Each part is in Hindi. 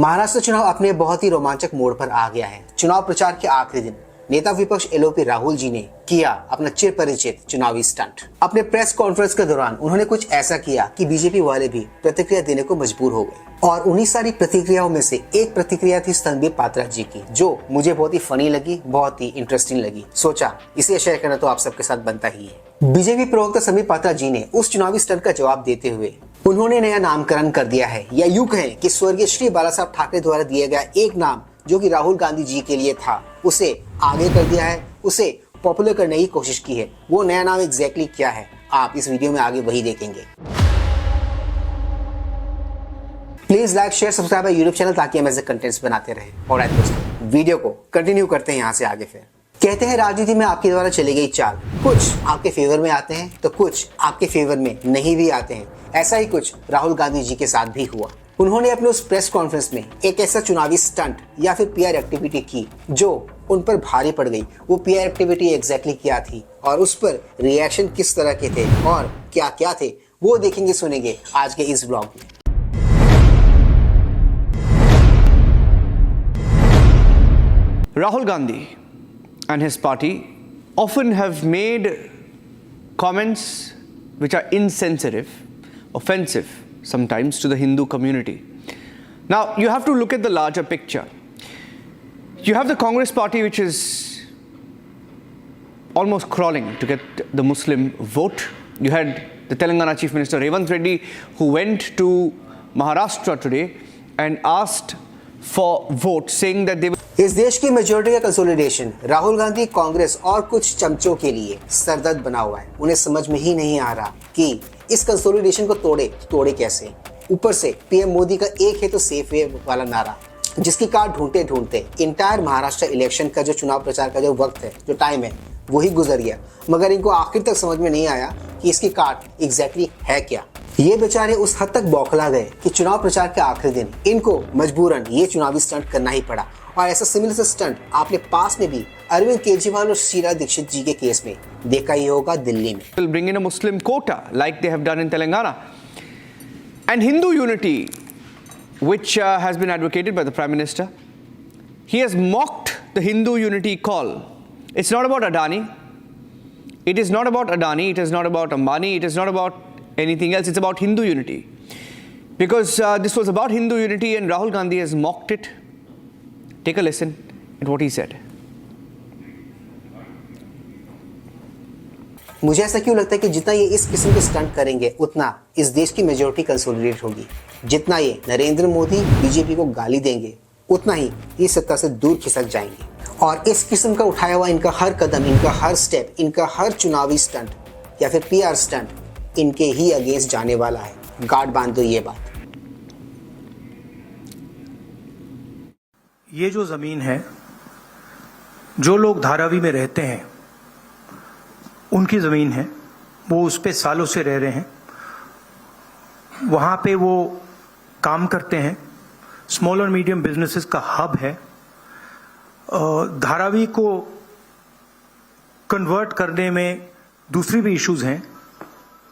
महाराष्ट्र चुनाव अपने बहुत ही रोमांचक मोड़ पर आ गया है। चुनाव प्रचार के आखिरी दिन नेता विपक्ष एलओपी राहुल जी ने किया अपना चिर परिचित चुनावी स्टंट। अपने प्रेस कॉन्फ्रेंस के दौरान उन्होंने कुछ ऐसा किया कि बीजेपी वाले भी प्रतिक्रिया देने को मजबूर हो गए। और उन्हीं सारी प्रतिक्रियाओं में से एक प्रतिक्रिया थी स्तनवीर पात्रा जी की, जो मुझे बहुत ही फनी लगी, बहुत ही इंटरेस्टिंग लगी। सोचा इसे शेयर करना तो आप सबके साथ बनता ही है। बीजेपी प्रवक्ता स्तनवीर पात्रा जी ने उस चुनावी स्टंट का जवाब देते हुए उन्होंने नया नामकरण कर दिया है, या यूं कहें कि स्वर्गीय श्री बाला साहब ठाकरे द्वारा दिया गया एक नाम जो कि राहुल गांधी जी के लिए था, उसे आगे कर दिया है, उसे पॉपुलर करने की कोशिश की है। वो नया नाम एग्जैक्टली क्या है, आप इस वीडियो में आगे वही देखेंगे। Please like share subscribe YouTube channel ताकि हम ऐसे कंटेंट्स बनाते रहें। और दोस्तों वीडियो को कंटिन्यू करते हैं यहाँ से आगे। फिर कहते हैं राजनीति में आपके द्वारा चली गई चाल, कुछ आपके फेवर में आते हैं तो कुछ आपके फेवर में नहीं भी आते हैं। ऐसा ही कुछ राहुल गांधी जी के साथ भी हुआ। उन्होंने अपने उस प्रेस कॉन्फ्रेंस में एक ऐसा चुनावी स्टंट या फिर पीआर एक्टिविटी की जो उन पर भारी पड़ गई। वो पीआर एक्टिविटी एग्जैक्टली क्या थी और उस पर रिएक्शन किस तरह के थे और क्या क्या थे, वो देखेंगे सुनेंगे आज के इस ब्लॉग में। Rahul Gandhi and his party often have made comments which are insensitive, offensive sometimes to the Hindu community. Now, you have to look at the larger picture. You have the Congress party which is almost crawling to get the Muslim vote. You had the Telangana Chief Minister Revanth Reddy who went to Maharashtra today and asked for votes, saying that they were... इस देश की मेजोरिटी का कंसोलिडेशन राहुल गांधी, कांग्रेस और कुछ चमचों के लिए सरदर्द बना हुआ है। उन्हें समझ में ही नहीं आ रहा कि इस कंसोलिडेशन को तोड़े कैसे। ऊपर से पीएम मोदी का एक है तो सेफ वे वाला नारा, जिसकी कार ढूंढते ढूंढते इंटायर महाराष्ट्र इलेक्शन का जो चुनाव प्रचार का जो वक्त है, जो टाइम है, वही गुजर गया। मगर इनको आखिर तक समझ में नहीं आया कि इसकी कार्ड एग्जैक्टली है क्या। ये बेचारे उस हद तक बौखला गए कि चुनाव प्रचार के आखिरी दिन इनको मजबूरन ये चुनावी स्टंट करना ही पड़ा। और ऐसा सिमिलर स्टंट आपने पास में भी अरविंद केजरीवाल और शीला दीक्षित जी के केस में देखा ही होगा दिल्ली में। will bring in a Muslim quota like they have done in Telangana. And Hindu unity, which has been advocated by the Prime Minister, he has mocked the Hindu unity call. It's not about Adani. It is not about Adani. It is not about Ambani. It is not about anything else. It's about Hindu unity. Because this was about Hindu unity and Rahul Gandhi has mocked it. Take a listen at what he said. मुझे ऐसा क्यों लगता है कि जितना ये इस किस्म के स्टंट करेंगे उतना इस देश की मेजोरिटी कंसोलिडेट होगी। जितना ये नरेंद्र मोदी बीजेपी को गाली देंगे उतना ही ये सत्ता से दूर खिसक जाएंगे। और इस किस्म का उठाया हुआ इनका हर कदम, इनका हर स्टेप, इनका हर चुनावी स्टंट या फिर पीआर स्टंट इनके ही अगेंस्ट जाने वाला है। गार्ड बांध दो ये बात। ये जो जमीन है, जो लोग धारावी में रहते हैं उनकी जमीन है, वो उस पे सालों से रह रहे हैं, वहां पे वो काम करते हैं, स्मॉल और मीडियम बिजनेसेस का हब है। धारावी को कन्वर्ट करने में दूसरी भी इश्यूज हैं।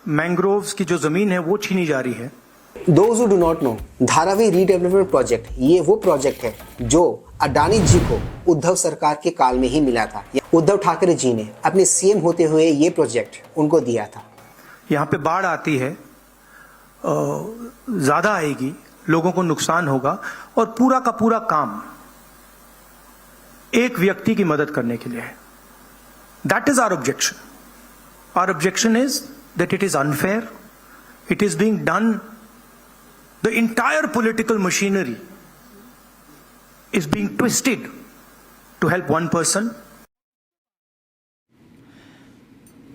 मैंग्रोव्स की जो जमीन है वो छीनी जा रही है। Those who do not know, Dharavi redevelopment project ये वो प्रोजेक्ट है जो अडानी जी को उद्धव सरकार के काल में ही मिला था। उद्धव ठाकरे जी ने अपने सीएम होते हुए ये प्रोजेक्ट उनको दिया था। यहाँ पे बाढ़ आती है, ज्यादा आएगी, लोगों को नुकसान होगा और पूरा का पूरा काम एक व्यक्ति की मदद करने के लिए है। That is our objection. Our objection is that it is unfair, it is being done, the entire political machinery is being twisted to help one person.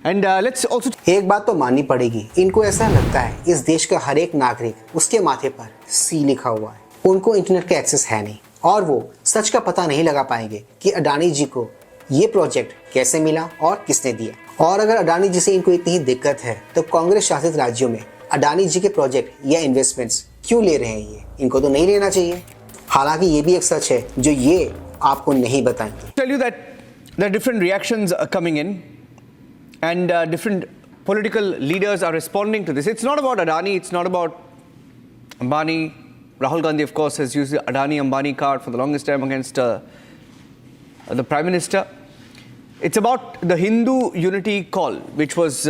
And let's also... एक बात तो माननी पड़ेगी, इनको ऐसा लगता है इस देश का हर एक नागरिक उसके माथे पर सी लिखा हुआ है। उनको इंटरनेट का एक्सेस है नहीं और वो सच का पता नहीं लगा पाएंगे कि अडानी जी को ये प्रोजेक्ट कैसे मिला और किसने दिया। और अगर अडानी जी से इनको इतनी दिक्कत है तो कांग्रेस शासित राज्यों में अडानी जी के प्रोजेक्ट या इन्वेस्टमेंट्स क्यों ले रहे हैं? ये इनको तो नहीं लेना चाहिए। हालांकि ये भी एक सच है जो ये आपको नहीं बताएंगे। Tell you that there are different reactions coming in and different political leaders are responding to this. It's not about Adani, it's not about Ambani, Rahul Gandhi, of course, has used the Adani-Ambani card for the longest time against the Prime Minister. It's about the Hindu unity call, which was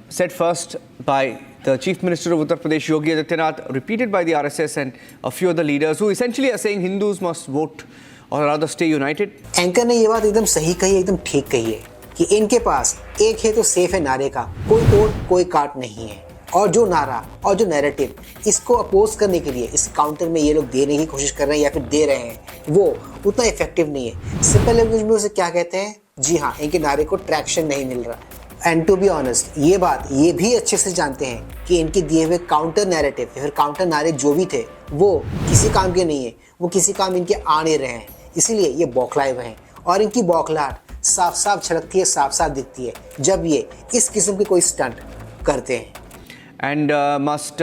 said first by the Chief Minister of Uttar Pradesh, Yogi Adityanath, repeated by the RSS and a few other leaders who essentially are saying Hindus must vote or rather stay united. Anchor ने ये बात एकदम सही कही, एकदम ठीक कही है कि इनके पास एक है तो सेफ है नारे का, कोई तोड़ कोई काट नहीं है। और जो नारा और जो नैरेटिव इसको अपोज करने के लिए इस काउंटर में ये लोग देने की कोशिश कर रहे हैं या फिर दे रहे हैं, वो उतना इफेक्टिव नहीं है। सिंपल लैंग्वेज में उसे क्या कहते हैं, जी हाँ, इनके नारे को ट्रैक्शन नहीं मिल रहा है। एंड टू बी ऑनेस्ट, ये बात ये भी अच्छे से जानते हैं कि इनके दिए हुए काउंटर नैरेटिव या फिर काउंटर नारे जो भी थे वो किसी काम के नहीं है, वो किसी काम इनके आ नहीं रहे हैं, इसीलिए ये बौखलाए हुए हैं। और इनकी बौखलाहट साफ साफ झलकती है, साफ साफ दिखती है जब ये इस किस्म के कोई स्टंट करते हैं। And must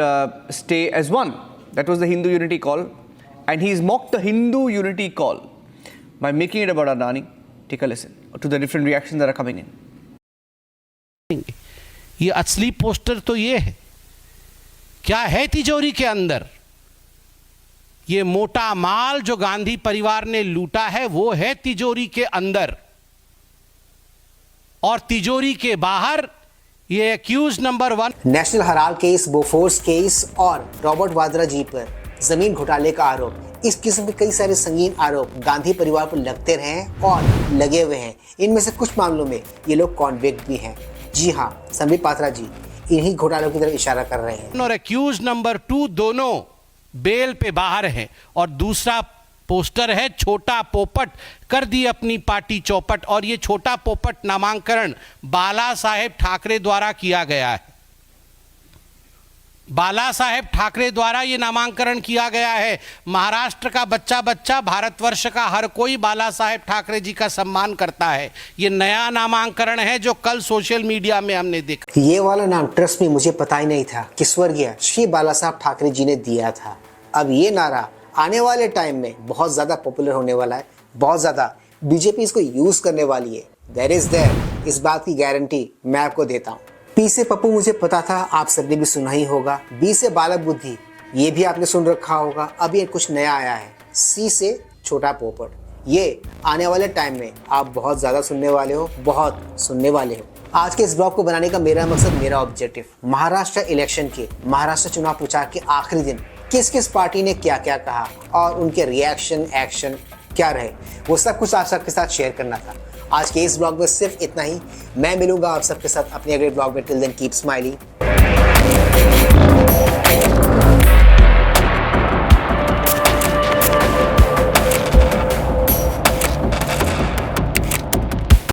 stay as one. That was the Hindu unity call. And he's mocked the Hindu unity call by making it about Adani. Take a listen to the different reactions that are coming in. ये असली पोस्टर तो ये है, क्या है तिजोरी के अंदर? ये मोटा माल जो गांधी परिवार ने लूटा है वो है तिजोरी के अंदर, और तिजोरी के बाहर ये accused number 1 National Herald case, Bofors case और रॉबर्ट वाड्रा जी पर जमीन घोटाले का आरोप, इस किस्म के कई सारे संगीन आरोप गांधी परिवार पर लगते रहे हैं और लगे हुए हैं। इनमें से कुछ मामलों में ये लोग कॉन्विक्ट भी हैं। जी हाँ, संबित पात्रा जी इन्हीं घोटालों की तरफ इशारा कर रहे हैं। और एक्यूज नंबर 2 दोनों बेल पे बाहर हैं, और दूसरा पोस्टर है छोटा पोपट कर दी अपनी पार्टी चौपट। और ये छोटा पोपट नामांकन बाला साहेब ठाकरे द्वारा किया गया है। बाला साहेब ठाकरे द्वारा ये नामांकन किया गया है। महाराष्ट्र का बच्चा बच्चा, भारतवर्ष का हर कोई बाला साहेब ठाकरे जी का सम्मान करता है। ये नया नामांकन है जो कल सोशल मीडिया में हमने देखा। ये वाला नाम ट्रस्ट में मुझे पता ही नहीं था कि स्वर्गीय श्री बाला साहब ठाकरे जी ने दिया था। अब ये नारा आने वाले टाइम में बहुत ज्यादा पॉपुलर होने वाला है, बहुत ज्यादा बीजेपी इसको यूज करने वाली है। देयर इज देयर, इस बात की गारंटी मैं आपको देता हूँ। पी से पप्पू मुझे पता था, आप सबने भी सुना ही होगा। बी से बालक बुद्धि, ये भी आपने सुन रखा होगा। अब ये कुछ नया आया है, सी से छोटा पोपट। ये आने वाले टाइम में आप बहुत ज्यादा सुनने वाले हो, बहुत सुनने वाले हो। आज के इस ब्लॉग को बनाने का मेरा मकसद, मेरा ऑब्जेक्टिव, महाराष्ट्र इलेक्शन के, महाराष्ट्र चुनाव प्रचार के आखिरी दिन किस किस पार्टी ने क्या क्या कहा और उनके रिएक्शन, एक्शन क्या रहे, वो सब कुछ आप सबके साथ शेयर करना था। आज के इस ब्लॉग में सिर्फ इतना ही। मैं मिलूंगा आप सबके साथ अपने अगले ब्लॉग में। Till then keep smiling.